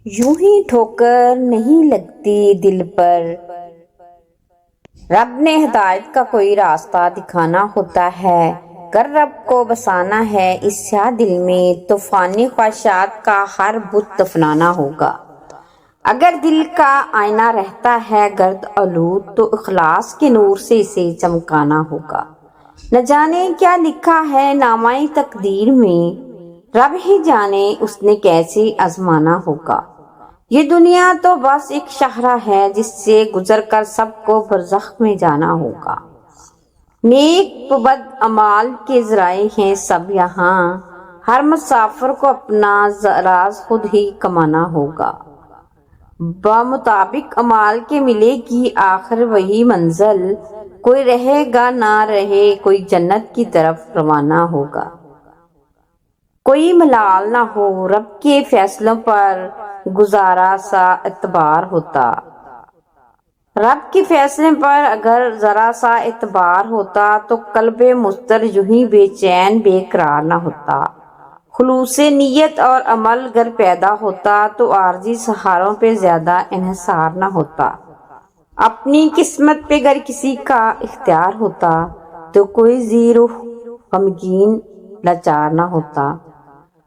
یوں ہی ٹھوکر نہیں لگتی دل پر، رب نے ہدایت کا کوئی راستہ دکھانا ہوتا ہے۔ گر رب کو بسانا ہے اس سیاہ دل میں، تو فانی خواہشات کا ہر بت دفنانا ہوگا۔ اگر دل کا آئینہ رہتا ہے گرد آلود، تو اخلاص کے نور سے اسے چمکانا ہوگا۔ نہ جانے کیا لکھا ہے نامہ تقدیر میں، رب ہی جانے اس نے کیسے آزمانا ہوگا۔ یہ دنیا تو بس ایک شاہراہ ہے جس سے گزر کر سب کو برزخ میں جانا ہوگا۔ نیک و بد اعمال کے ذرائع ہیں سب یہاں، ہر مسافر کو اپنا راز خود ہی کمانا ہوگا۔ بمطابق اعمال کے ملے گی آخر وہی منزل، کوئی رہے گا نہ رہے کوئی جنت کی طرف روانہ ہوگا۔ کوئی ملال نہ ہو رب کے فیصلوں پر گزارا سا اعتبار ہوتا، رب کے فیصلے پر اگر ذرا سا اعتبار ہوتا، تو قلب مضطر یوں ہی بے چین بے قرار نہ ہوتا۔ خلوص نیت اور عمل گر پیدا ہوتا، تو عارضی سہاروں پہ زیادہ انحصار نہ ہوتا۔ اپنی قسمت پہ گر کسی کا اختیار ہوتا، تو کوئی ذی روح غمگین لاچار نہ ہوتا۔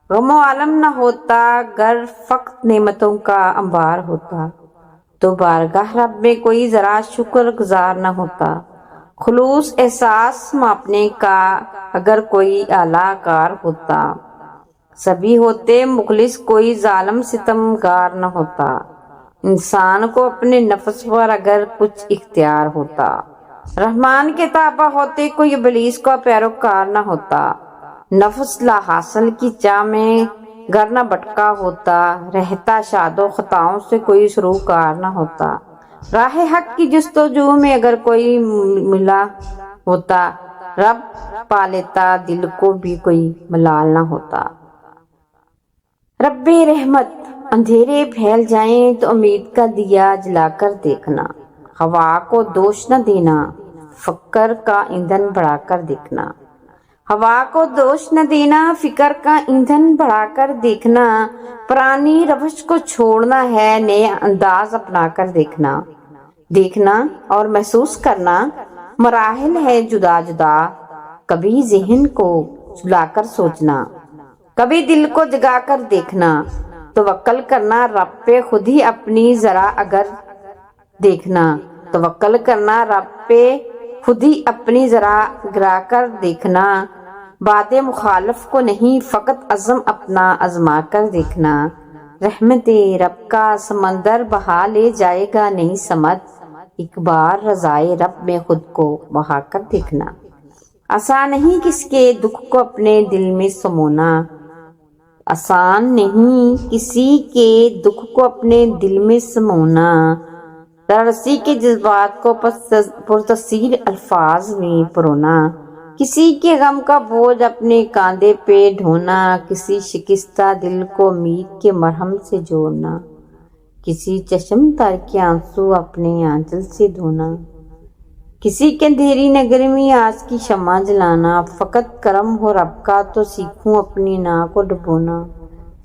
غم و علم نہ ہوتا گر فقط نعمتوں کا انبار ہوتا، تو بارگاہ رب میں کوئی ذرا شکر گزار نہ ہوتا۔ خلوص احساس ماپنے کا اگر کوئی اعلیٰ کار ہوتا، سبھی ہوتے مخلص کوئی ظالم ستمگار نہ ہوتا۔ انسان کو اپنے نفس پر اگر کچھ اختیار ہوتا، رحمان کے تابع ہوتے کوئی ابلیس کا پیروکار نہ ہوتا۔ نفس لا حاصل کی چاہ میں گر نہ بھٹکا ہوتا، رہتا شاد و خطاؤں سے کوئی سروکار نہ ہوتا۔ راہ حق کی جستجو میں اگر کوئی ملا ہوتا، رب پا لیتا دل کو بھی کوئی ملال نہ ہوتا۔ رب رحمت اندھیرے پھیل جائیں تو امید کا دیا جلا کر دیکھنا، ہوا کو دوش نہ دینا فکر کا ایندھن بڑھا کر دیکھنا۔ ہوا کو دوش نہ دینا فکر کا ایندھن بڑھا کر دیکھنا، پرانی روش کو چھوڑنا ہے نئے انداز اپنا کر دیکھنا۔ دیکھنا اور محسوس کرنا مراحل ہے جدا جدا، کبھی ذہن کو سلا کر سوچنا، کبھی دل کو جگا کر دیکھنا۔ توکل کرنا رب پہ خود ہی اپنی ذرا اگر دیکھنا، توکل کرنا رب پہ خود ہی اپنی ذرا گرا کر دیکھنا۔ بات مخالف کو نہیں فقط عزم اپنا آزما کر دیکھنا۔ رحمت رب کا سمندر بہا لے جائے گا نہیں سمجھ، ایک بار رضائے رب میں خود کو بہا کر دیکھنا۔ آسان نہیں کس کے دکھ کو اپنے دل میں سمونا، آسان نہیں کسی کے دکھ کو اپنے دل میں سمونا، ترسی کے جذبات کو پرتاثیر الفاظ میں پرونا۔ کسی کے غم کا بوجھ اپنے کاندھے پہ ڈھونا، کسی شکستہ دل کو امید کے مرہم سے جوڑنا، کسی چشم تر کے آنسو اپنے آنچل سے دھونا، کسی کے اندھیری نگر میں آس کی شمع جلانا۔ فقط کرم ہو رب کا تو سیکھوں اپنی ناہ کو ڈبونا،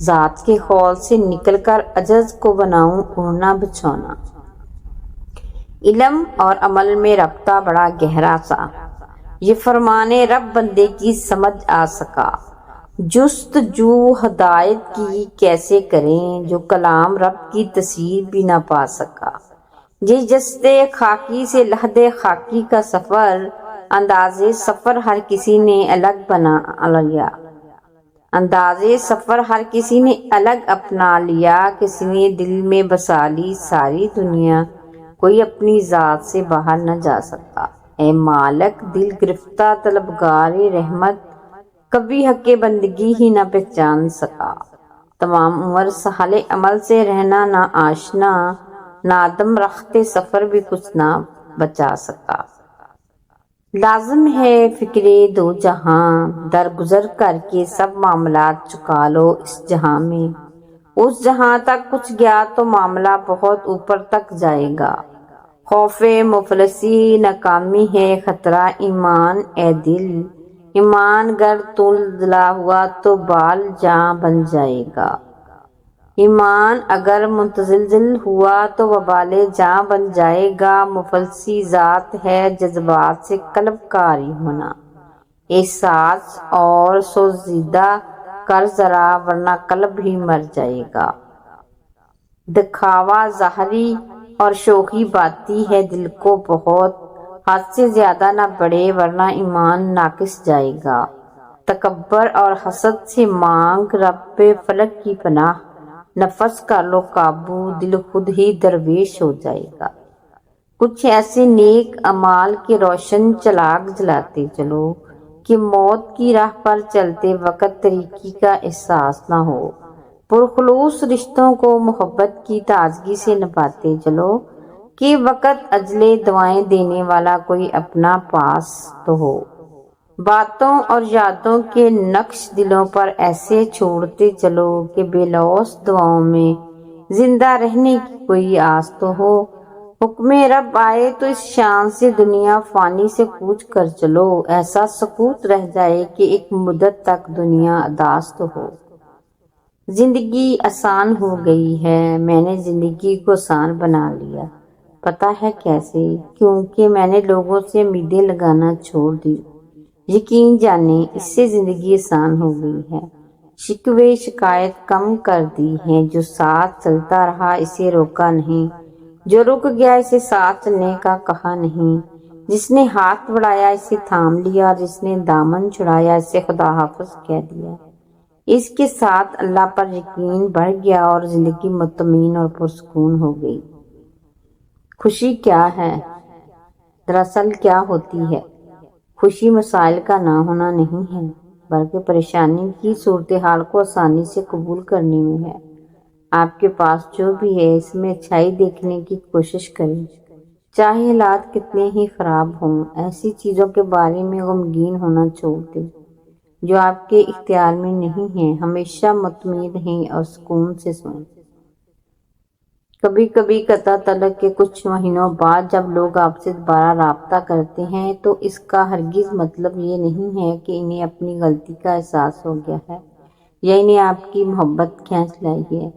ذات کے خول سے نکل کر عجز کو بناؤں اڑنا بچھونا۔ علم اور عمل میں رابطہ بڑا گہرا سا، یہ فرمانے رب بندے کی سمجھ آ سکا۔ جستجو ہدایت کی کیسے کریں جو کلام رب کی تصویر بھی نہ پا سکا۔ یہ جستے خاکی سے لحد خاکی کا سفر، انداز سفر ہر کسی نے الگ بنا لیا، انداز سفر ہر کسی نے الگ اپنا لیا۔ کسی نے دل میں بسا لی ساری دنیا، کوئی اپنی ذات سے باہر نہ جا سکتا۔ اے مالک دل گرفتہ طلبگار رحمت، کبھی حق بندگی ہی نہ پہچان سکا۔ تمام عمر سہل عمل سے رہنا نہ آشنا، نادم رخت سفر بھی کچھ نہ بچا سکا۔ لازم ہے فکر دو جہاں، درگزر کر کے سب معاملات چکا لو اس جہاں میں۔ اس جہاں تک کچھ گیا تو معاملہ بہت اوپر تک جائے گا۔ خوف مفلسی ناکامی ہے خطرہ ایمان اے دل، ایمان گر تو جلا ہوا تو بال جاں بن جائے گا۔ ایمان اگر متزلزل ہوا تو وبال جاں بن جائے گا۔ مفلسی ذات ہے جذبات سے قلب کاری ہونا، احساس اور سوزیدہ کر ذرا ورنہ قلب ہی مر جائے گا۔ دکھاوا ظاہری اور شوخی باتی ہے، دل کو بہت حد سے زیادہ نہ بڑھے ورنہ ایمان ناقص جائے گا۔ تکبر اور حسد سے مانگ رب فلک کی پناہ، نفس کر لو قابو دل خود ہی درویش ہو جائے گا۔ کچھ ایسے نیک اعمال کے روشن چراغ جلاتے چلو کہ موت کی راہ پر چلتے وقت طریقی کا احساس نہ ہو۔ پرخلوص رشتوں کو محبت کی تازگی سے نبھاتے چلو کہ وقت اجلے دعائیں دینے والا کوئی اپنا پاس تو ہو۔ باتوں اور یادوں کے نقش دلوں پر ایسے چھوڑتے چلو کہ بے لوث دعاؤں میں زندہ رہنے کی کوئی آس تو ہو۔ حکم رب آئے تو اس شان سے دنیا فانی سے کوچ کر چلو، ایسا سکوت رہ جائے کہ ایک مدت تک دنیا اداس تو ہو۔ زندگی آسان ہو گئی ہے، میں نے زندگی کو آسان بنا لیا۔ پتہ ہے کیسے؟ کیونکہ میں نے لوگوں سے امیدیں لگانا چھوڑ دی۔ یقین جانیں اس سے زندگی آسان ہو گئی ہے۔ شکوے شکایت کم کر دی ہیں، جو ساتھ چلتا رہا اسے روکا نہیں، جو رک گیا اسے ساتھ چلنے کا کہا نہیں، جس نے ہاتھ بڑھایا اسے تھام لیا، جس نے دامن چھڑایا اسے خدا حافظ کہہ دیا۔ اس کے ساتھ اللہ پر یقین بڑھ گیا اور زندگی مطمئن اور پرسکون ہو گئی۔ خوشی کیا ہے؟ دراصل کیا ہوتی ہے؟ خوشی مسائل کا نہ ہونا نہیں ہے، بلکہ پریشانی کی صورتحال کو آسانی سے قبول کرنے میں ہے۔ آپ کے پاس جو بھی ہے اس میں اچھائی دیکھنے کی کوشش کریں، چاہے حالات کتنے ہی خراب ہوں۔ ایسی چیزوں کے بارے میں غمگین ہونا چھوڑ دیں جو آپ کے اختیار میں نہیں ہیں۔ ہمیشہ مطمئن رہیں اور سکون سے سوئیں۔ کبھی کبھی قطع طلق کے کچھ مہینوں بعد جب لوگ آپ سے دوبارہ رابطہ کرتے ہیں تو اس کا ہرگز مطلب یہ نہیں ہے کہ انہیں اپنی غلطی کا احساس ہو گیا ہے یا انہیں آپ کی محبت کھینچ لائی ہے۔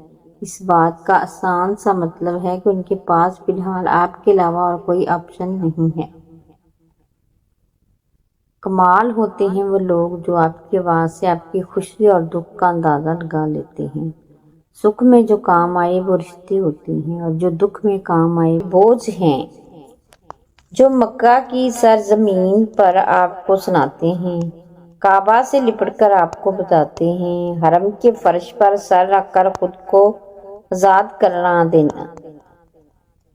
اس بات کا آسان سا مطلب ہے کہ ان کے پاس فی الحال آپ کے علاوہ اور کوئی آپشن نہیں ہے۔ کمال ہوتے ہیں وہ لوگ جو آپ کی آواز سے آپ کی خوشی اور دکھ کا اندازہ لگا لیتے ہیں۔ سکھ میں جو کام آئے وہ رشتے ہوتے ہیں اور جو دکھ میں کام آئے بوجھ ہیں، جو مکہ کی سرزمین پر آپ کو سناتے ہیں، کعبہ سے لپٹ کر آپ کو بتاتے ہیں، حرم کے فرش پر سر رکھ کر خود کو آزاد کرنا دینا۔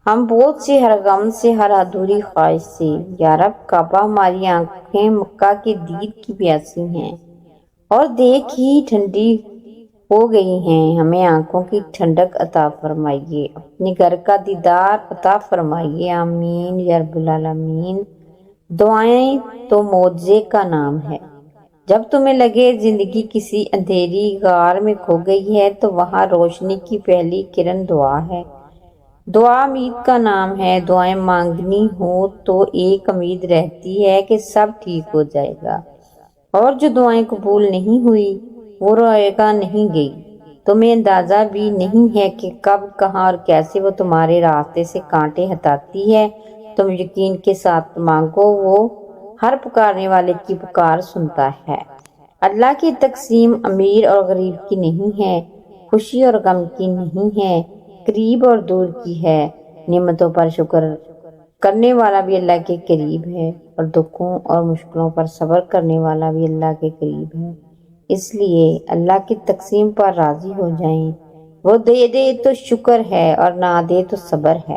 ہم بوجھ سے، ہر غم سے، ہر ادھوری خواہش سے، یا رب کعبہ ہماری آنکھیں مکہ کے دید کی پیاسی ہیں اور دیکھ ہی ٹھنڈی ہو گئی ہیں، ہمیں آنکھوں کی ٹھنڈک عطا فرمائیے، اپنے گھر کا دیدار عطا فرمائیے، آمین یا رب العالمین۔ دعائیں تو معجزے کا نام ہے۔ جب تمہیں لگے زندگی کسی اندھیری غار میں کھو گئی ہے تو وہاں روشنی کی پہلی کرن دعا ہے۔ دعا امید کا نام ہے۔ دعائیں مانگنی ہو تو ایک امید رہتی ہے کہ سب ٹھیک ہو جائے گا، اور جو دعائیں قبول نہیں ہوئی وہ روئے گا نہیں گئی۔ تمہیں اندازہ بھی نہیں ہے کہ کب، کہاں اور کیسے وہ تمہارے راستے سے کانٹے ہٹاتی ہے۔ تم یقین کے ساتھ مانگو، وہ ہر پکارنے والے کی پکار سنتا ہے۔ اللہ کی تقسیم امیر اور غریب کی نہیں ہے، خوشی اور غم کی نہیں ہے، قریب اور دور کی ہے۔ نعمتوں پر شکر کرنے والا بھی اللہ کے قریب ہے اور دکھوں اور مشکلوں پر صبر کرنے والا بھی اللہ کے قریب ہے۔ اس لیے اللہ کی تقسیم پر راضی ہو جائیں۔ وہ دے دے تو شکر ہے اور نہ دے تو صبر ہے۔